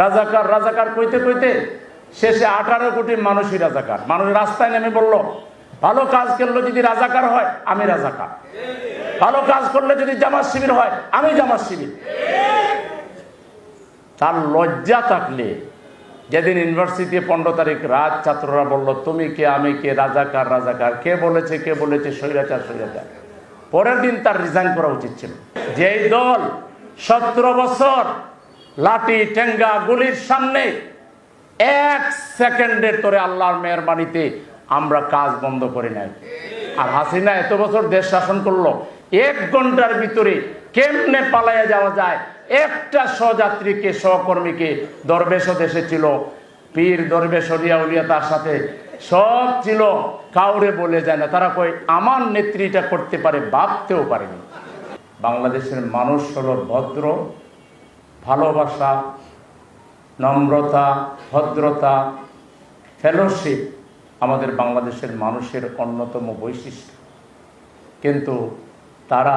রাজাকার রাজাকার কইতে কইতে শেষে 18 কোটি মানুষই রাজাকার। মানুষ রাস্তায় নেমে বলল, ভালো কাজ করলে যদি রাজাকার হয় আমি রাজাকার, ভালো কাজ করলে যদি জামাত শিবির হয় আমি জামাত শিবির। তার লজ্জা থাকলে যেদিন ইউনিভার্সিটি 15 তারিখ রাত ছাত্ররা বলল তুমি কে আমি কে, রাজাকার রাজাকার, কে বলেছে স্বৈরাচার স্বৈরাচার, পরের দিন তার রিজাইন করা উচিত ছিল। যেই দল 17 বছর লাঠি ঠেঙ্গা গুলির সামনে 1 সেকেন্ডের তোরে আল্লাহর মেহরবানিতে আমরা কাজ বন্ধ করি নাই। আর হাসিনা এত বছর দেশ শাসন করলো, 1 ঘন্টার ভিতরে কেমনে পালাইয়া যাওয়া যায়, একটা সহযাত্রীকে সহকর্মীকে, দরবেশও দেশে ছিল, পীর দরবেশ অলিয়া উলিয়া তার সাথে সব ছিল, কাউরে বলে যায় না। তারা কই আমার নেত্রীটা করতে পারে, ভাবতেও পারেনি। বাংলাদেশের মানুষ হলো ভদ্র, ভালোবাসা, নম্রতা, ভদ্রতা, ফেলোশিপ আমাদের বাংলাদেশের মানুষের অন্যতম বৈশিষ্ট্য। কিন্তু তারা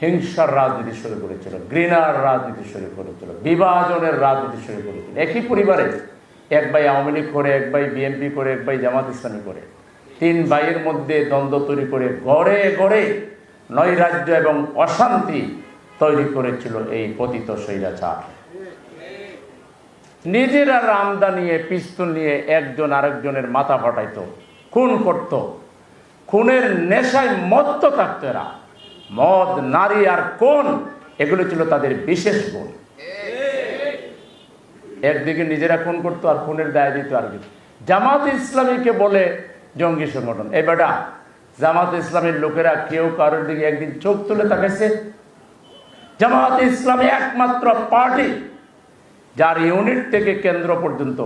হিংসার রাজনীতি শুরু করেছিল, ঘৃণার রাজনীতি শুরু করেছিল, বিভাজনের রাজনীতি শুরু করেছিল। একই পরিবারে এক ভাই আওয়ামী লীগ করে, এক ভাই বিএনপি করে, এক ভাই জামাত ইসলামী করে, 3 ভাইয়ের মধ্যে দ্বন্দ্ব তৈরি করে গড়ে গড়ে নৈরাজ্য এবং অশান্তি তৈরি করেছিল এই পতিত স্বৈরাচার। নিজেরা রামদা নিয়ে, পিস্তল নিয়ে একজন আরেকজনের মাথা ফাটাইতো, খুন করত, খুনের নেশায় মত্ত থাকতো এরা। মদ, নারী আর কোন, এগুলো ছিল তাদের বিশেষ গুণ। একদিকে নিজেরা খুন করতো আর খুনের দায় দিত আর কিছু। জামাত ইসলামীকে বলে জঙ্গি সংগঠন। এই বেটা, জামাত ইসলামীর লোকেরা কেউ কারোর দিকে একদিন চোখ তুলে তাকাইছে? জামাত ইসলামী একমাত্র পার্টি যার ইউনিট থেকে কেন্দ্র পর্যন্ত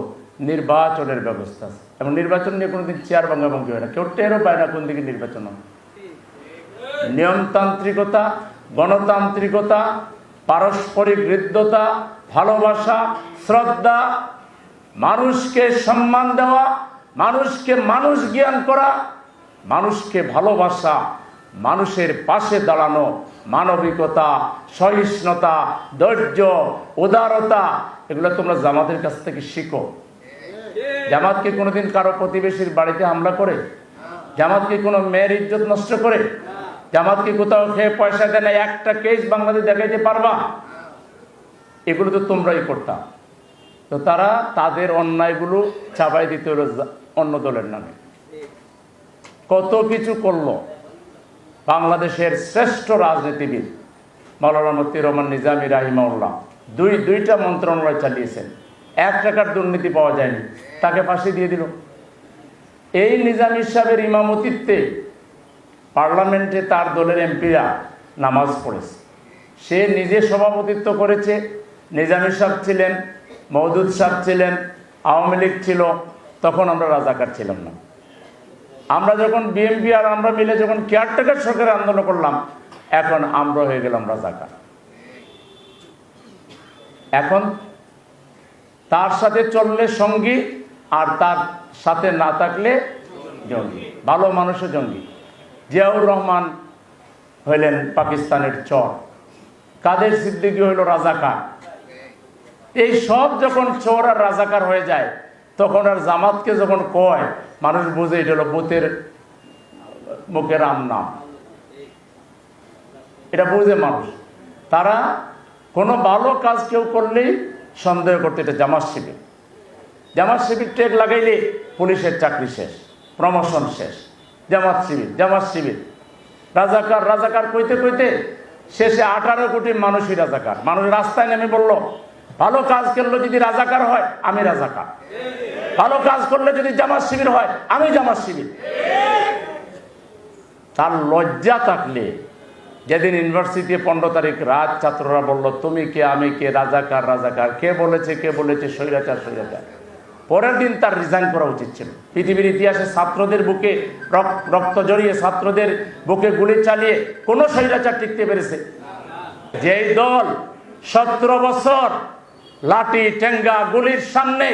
নির্বাচনের ব্যবস্থা আছে, এবং নির্বাচন নিয়ে কোনোদিন চেয়ার ভাঙাভাঙি হয় না, কেউ টেরও পায় না কোন দিকে নির্বাচন হয়। নিয়মতান্ত্রিকতা, গণতান্ত্রিকতা, পারস্পরিক হৃদ্যতা, ভালোবাসা, শ্রদ্ধা, মানুষকে সম্মান দেওয়া, মানুষকে মানুষ জ্ঞান করা, মানুষকে ভালোবাসা, মানুষের পাশে দাঁড়ানো, মানবিকতা, সহিষ্ণুতা, ধৈর্য, উদারতা, এগুলো তোমরা জামাতের কাছ থেকে শিখো। জামাত কি কোনোদিন কারো প্রতিবেশীর বাড়িতে হামলা করে? জামাত কি কোনো মেয়ের ইজ্জত নষ্ট করে? জামাত কি কোথাও খেয়ে পয়সা দেয় না? একটা কেস বাংলাদেশ দেখাইতে পারবা? এগুলো তো তোমরাই করতাম। তো তারা তাদের অন্যায়গুলো চাপাই দিতে হলো অন্য দলের নামে। কত কিছু করলো। বাংলাদেশের শ্রেষ্ঠ রাজনীতিবিদ মাওলানা মতিউর রহমান নিজামী রাহিমাহুল্লাহ দুইটা মন্ত্রণালয় চালিয়েছেন, 1 টাকার দুর্নীতি পাওয়া যায়নি, তাকে ফাঁসি দিয়ে দিল। এই নিজামী সাহেবের ইমামতিত্বে পার্লামেন্টে তার দলের এমপিরা নামাজ পড়েছে, সে নিজে সভাপতিত্ব করেছে। নিজামী সাহেব ছিলেন, মওদুদ সাহেব ছিলেন, আওয়ামী লীগ ছিল, তখন আমরা রাজাকার ছিলাম না। আমরা যখন বিএনপি আর আমরা মিলে যখন কেয়ারটেকার সরকারের আন্দোলন করলাম, এখন আমরা হয়ে গেলাম রাজাকার। এখন তার সাথে চললে সঙ্গী, আর তার সাথে না থাকলে জঙ্গি। ভালো মানুষও জঙ্গি। জিয়াউর রহমান হইলেন পাকিস্তানের চর, কাদের সিদ্দিকী হইল রাজাকার। এই সব যখন চোর আর রাজাকার হয়ে যায়, তখন আর জামাতকে যখন কয়, মানুষ বুঝে এটা হলো ভূতের মুখে রাম নাম, এটা বুঝে মানুষ। তারা কোনো ভালো কাজ কেউ করলেই সন্দেহ করতে, এটা জামাত শিবির। জামাত শিবির টেক লাগাইলে পুলিশের চাকরি শেষ, প্রমোশন শেষ। জামাত শিবির, জামাত শিবির, রাজাকার রাজাকার কইতে কইতে শেষে 18 কোটি মানুষই রাজাকার। মানুষ রাস্তায় নেমে বলল, ভালো কাজ করলে যদি রাজাকার হয় আমি রাজাকার, ভালো কাজ করলে যদি জামাত শিবির হয় আমি জামাত শিবির। তার লজ্জা থাকলে যেদিন ইউনিভার্সিটি 15 তারিখ রাত ছাত্ররা বলল তুমি কে আমি কে, রাজাকার রাজাকার, কে বলেছে স্বৈরাচার স্বৈরাচার, পরের দিন তার রিজাইন করা উচিত ছিল। পৃথিবীর ইতিহাসে ছাত্রদের বুকে রক্ত জড়িয়ে, ছাত্রদের বুকে গুলি চালিয়ে কোন স্বৈরাচার টিকতে পেরেছে? যেই দল 17 বছর লাঠি ঠেঙ্গা গুলির সামনে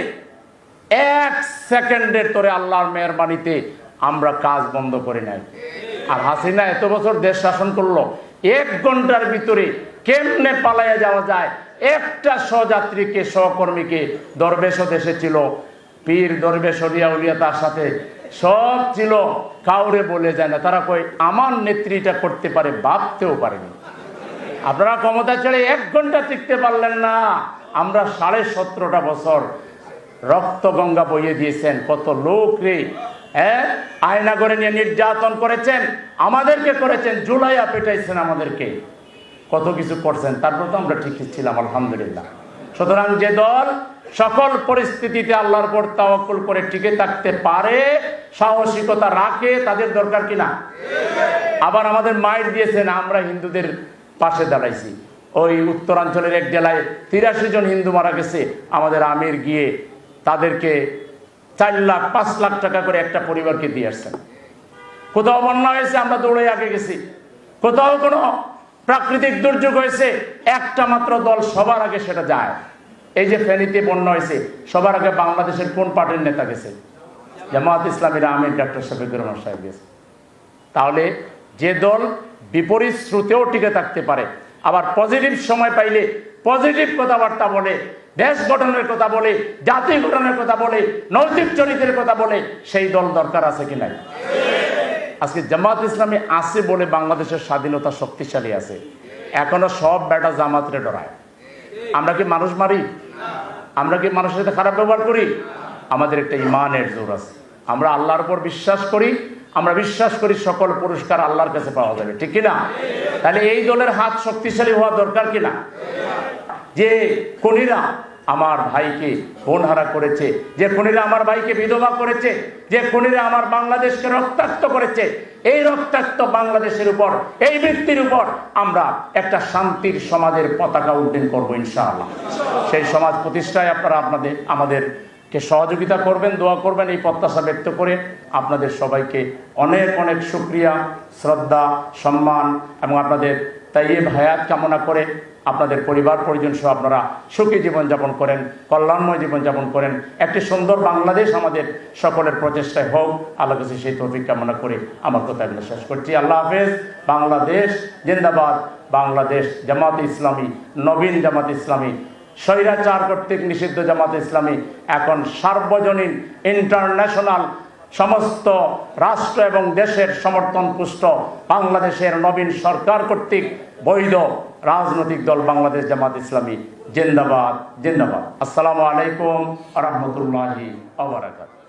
1 সেকেন্ডের তোরে আল্লাহর মেহরবানিতে আমরা কাজ বন্ধ করি নাই। আর হাসিনা এত বছর দেশ শাসন করলো, 1 ঘন্টার ভিতরে কেমনে পালাইয়া যাওয়া যায়, একটা সহযাত্রীকে সহকর্মীকে দরবেশও দেশে ছিল, পীর দরবেশ অলিয়া উলিয়া তার সাথে সব ছিল, কাউরে বলে যায় না। তারা কই আমার নেত্রীটা করতে পারে, ভাবতেও পারেনি। আপনারা ক্ষমতা ছেড়ে 1 ঘন্টা টিকতে পারলেন না। আমরা 17.5 বছর রক্ত গঙ্গা বইয়ে দিয়েছেন, কত লোক রে, হ্যাঁ, আয়না করে নিয়ে নির্যাতন করেছেন, আমাদেরকে করেছেন, জুলাইয়া পেটাইছেন আমাদেরকে, কত কিছু করছেন, তারপর তো আমরা ঠিক ছিলাম আলহামদুলিল্লাহ। সুতরাং যে দল সকল পরিস্থিতিতে আল্লাহর উপর তাওয়াক্কুল করে টিকে থাকতে পারে, সাহসিকতা রাখে, তাদের দরকার কিনা। আবার আমাদের মাইট দিয়েছেন, আমরা হিন্দুদের পাশে দাঁড়াইছি। ওই উত্তরাঞ্চলের এক জেলায় 83 জন হিন্দু মারা গেছে, আমাদের আমির গিয়ে তাদেরকে 4 লাখ 5 লাখ টাকা করে একটা পরিবারকে দিয়ে আসছেন। কোথাও বন্যা হয়েছে, আমরা দৌড়ে আগে গেছি। কোথাও কোনো প্রাকৃতিক দুর্যোগ হয়েছে, একটা মাত্র দল সবার আগে সেটা যায়। এই যে ফেনীতে বন্যা হয়েছে, সবার আগে বাংলাদেশের কোন পার্টির নেতা গেছে? জামাত ইসলামীর আমির ডক্টর শফিকুর রহমান সাহেব গেছে। তাহলে যে দল বিপরীত স্রোতেও টিকে থাকতে পারে, আবার পজিটিভ সময় পাইলে পজিটিভ কথাবার্তা বলে, দেশ গঠনের কথা বলে, জাতি গঠনের কথা বলে, নৈতিক চরিত্রের কথা বলে, সেই দল দরকার আছে কি নাই? আজকে জামাত ইসলামী আছে বলে বাংলাদেশের স্বাধীনতা শক্তিশালী আছে। এখনো সব বেটা জামাতরে ডরায়। আমরা কি মানুষ মারি? আমরা কি মানুষের সাথে খারাপ ব্যবহার করি? আমাদের একটা ইমানের জোর আছে। আমরা আল্লাহর উপর বিশ্বাস করি, আমরা বিশ্বাস করি সকল পুরস্কার আল্লাহর কাছে পাওয়া যাবে, ঠিক কিনা? তাহলে এই দলের হাত শক্তিশালী হওয়া দরকার কিনা? যে খুনিরা আমার ভাইকে বোনহারা করেছে, যে খুনিরা আমার ভাইকে বিধবা করেছে, যে খুনিরা আমার বাংলাদেশকে রক্তাক্ত করেছে, এই রক্তাক্ত বাংলাদেশের উপর, এই ব্যক্তির উপর আমরা একটা শান্তির সমাজের পতাকা উড্ডীন করবো ইনশাআল্লাহ। সেই সমাজ প্রতিষ্ঠায় আপনারা আমাদেরকে সহযোগিতা করবেন, দোয়া করবেন, এই প্রত্যাশা ব্যক্ত করে আপনাদের সবাইকে অনেক অনেক শুকরিয়া, শ্রদ্ধা, সম্মান এবং আপনাদের তাইয়্যিব হায়াত কামনা করে আপনাদের পরিবার পরিজন সহ আপনারা সুখী জীবনযাপন করেন, কল্যাণময় জীবনযাপন করেন, একটি সুন্দর বাংলাদেশ আমাদের সকলের প্রচেষ্টায় হোক। আল্লাহ কাছে সেই তৌফিক কামনা করে আমার কথা এগুলো শেষ করছি। আল্লাহ হাফেজ। বাংলাদেশ জিন্দাবাদ। বাংলাদেশ জামাত ইসলামী, নবীন জামাত ইসলামী, স্বৈরাচার কর্তৃক নিষিদ্ধ জামাত ইসলামী এখন সার্বজনীন ইন্টারন্যাশনাল সমস্ত রাষ্ট্র এবং দেশের সমর্থন পুষ্ট বাংলাদেশের নবীন সরকার কর্তৃক বৈধ রাজনৈতিক দল বাংলাদেশ জামাত ইসলামী জিন্দাবাদ, জিন্দাবাদ। আসসালামু আলাইকুম ওয়া রাহমাতুল্লাহি ওয়া বারাকাতুহু।